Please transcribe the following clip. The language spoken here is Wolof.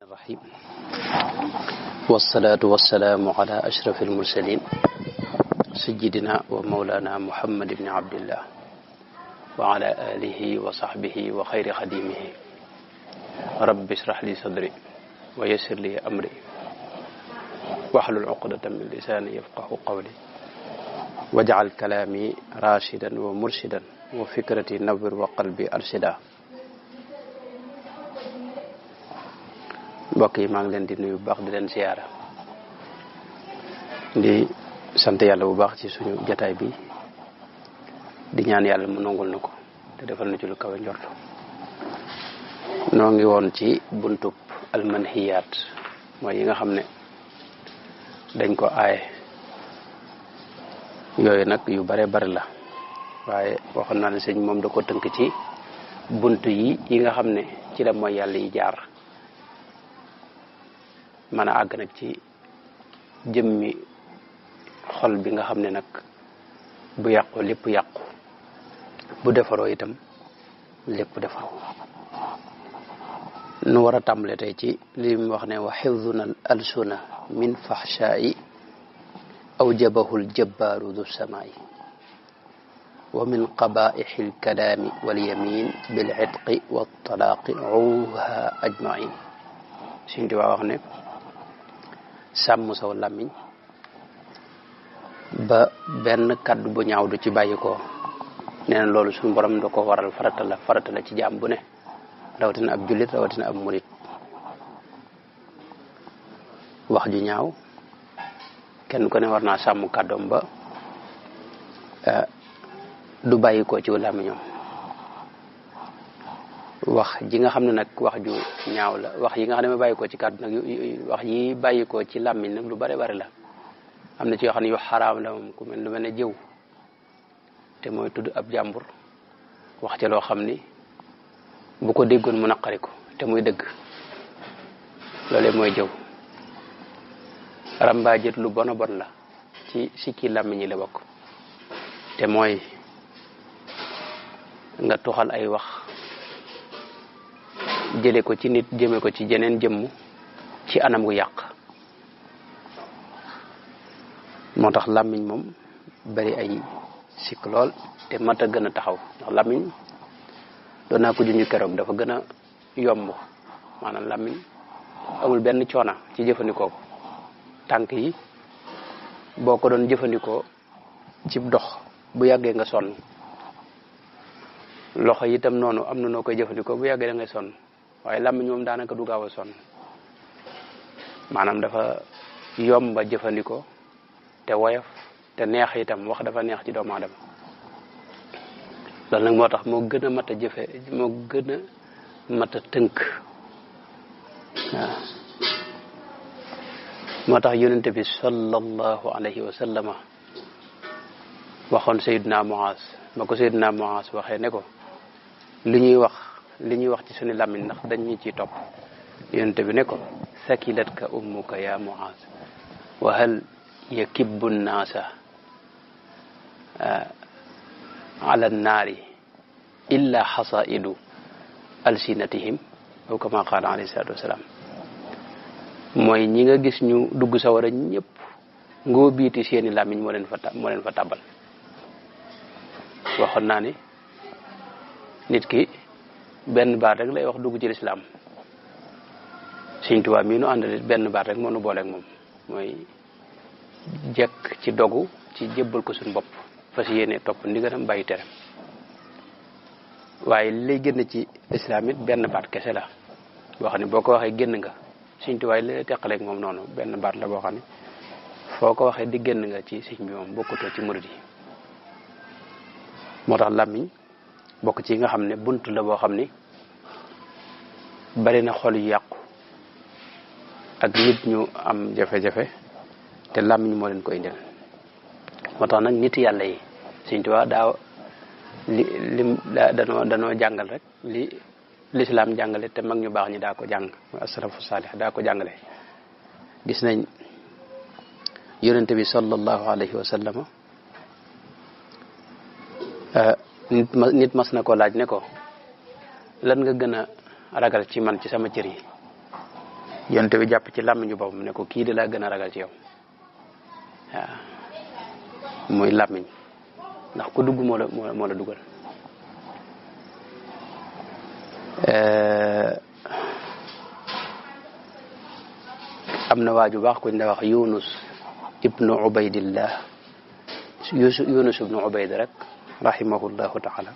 الرحيم والصلاة والسلام على أشرف المرسلين سيدنا ومولانا محمد بن عبد الله وعلى آله وصحبه وخير خديمه رب اشرح لي صدري ويسر لي أمري واحلل عقدة من لساني يفقه قولي واجعل كلامي راشدا ومرشدا وفكرتي نور وقلبي أرشدا. mbokk yi maa ngi leen di nuyu bu baax di leen ziyaara di sant yàlla bu baax ci suñu jotaay bi di ñaan yàlla mu nangul na ko te defal na ci lu kawe njort. noo ngi woon ci buntub almanhiyaat mooy yi nga xam ne dañ ko aaye yooyu nag yu bare bare la waaye waxoon naa ne sëñ moom da ko tënk ci bunt yi nga xam ne ci la mooy yàlla yi jaar mën a àgg nag ci jëmmi xol bi nga xam ne nag bu yàqu lépp yàqu bu defaroo itam lépp defaru. nu war a tàmbale tey ci li mu wax ne wa xifduna al alsuna min fahshaa'i awjabahu al jabbaaru du samaa'i wa min qabaa'ixi al kalaami wal yamin bil itqi wa talaaqi uha ajmain. Sëñ Tuubaa wax ne sàmm saw làmmiñ ba benn kaddu bu ñaaw du ci bàyyi ko nee na loolu suñu borom da ko waral farata la ci jaam bu ne rawatina ab jullit rawatina ab murit. wax ju ñaaw kenn ku ne war naa sàmm kàddoom ba du bàyyi ko ci làmmiñam. wax ji nga xam ne nag wax ju ñaaw la wax yi nga xam ne ma bàyyi ko ci kàddu nag wax yi bàyyi ko ci làmmiñ nag lu bare bare la. am na ci yoo xam ne yu xaraam la moom ku mel lu mel ne jëw te mooy tudd ab jàmbur wax ca loo xam ni bu ko déggoon mu naqari ko te muy dëgg loolee mooy jëw. rambaajet lu bon a bon la ci sikki làmmiñ yi la bokk te mooy nga tuxal ay wax jële ko ci nit jëme ko ci jeneen jëmm ci anam gu yàq. moo tax làmmiñ moom bari ay sikk lool te mat a gën a taxaw ndax làmmiñ doon naa ko junju keroog dafa gën a yomb maanaam làmmiñ amul benn coona ci jëfandikoo ko. tànk yi boo ko doon jëfandikoo ci dox bu yàggee nga sonn. loxo yi itam noonu am na noo koy jëfandikoo bu yàggee da ngay sonn waaye làmmiñ moom daanaka du gaaw a sonn maanaam dafa yomba jëfandikoo te woyof te neex itam wax dafa neex ci doomu aadama. loolu nag moo tax moo gën a mat a jëfe moo gën a mat a tënk waaw. moo tax yonente bi sallallahu alayhi wa sallama waxoon Seydina Muaz ba ko Seydina Muaz waxee ne ko li ñuy wax ci suñu làmmiñ ndax dañ ñu ciy topp yonente bi ne ko sakilatka ummuka ya Muaz wa hal yakibbu nnaasa ala nnaari illa xasaidu alsinatihim aw kama qaala alayhi salaatu wasalaam. mooy ñi nga gis ñu dugg sawara ñëpp ngoo biiti seeni làmmiñ moo leen fa tàbbal. waxoon naa ni nit ki benn baat rek lay wax dugg ci lislaam. Sëñ Tuubaa mii nu àndal benn baat rek moo nu booleeg moom mooy jekk ci dogu ci jébbal ko suñu bopp fas yéene topp ndigalam bàyyi tere. waaye lay génn ci lislaam it benn baat kese la boo xam ne boo ko waxee génn nga. Sëñ Tuubaa li lay teqaleeg moom noonu benn baat la boo xam ne foo ko waxee di génn nga ci sëñ bi moom bokkutoo ci murid yi. moo tax làmmiñ bokk ci nga xam ne bunt la boo xam ni bari na xol yu yàqu ak nit ñu am jafe-jafe te làmmiñ moo leen koy indil. moo tax nag nit yàlla yi Sëñ Tuubaa danoo jàngal rek li lislaam jàngale te mag ñu baax ñi daa ko jàng asalafu saalih daa ko jàngale. gis nañ yonente bi sallallahu alayhi wa sallama nit mas na ko laaj ne ko lan nga gën a ragal ci man ci sama cër yi yonte bi jàpp ci làmmiñu boppam ne ko kii de laa gën a ragal ci yow waaw muy làmmiñ ndax ku dugg moo la dugal am na waaju baax kuñ da wax Yunus ibnu Ubaydillah Yunus ibnu Ubayd rek rahimahullahu taala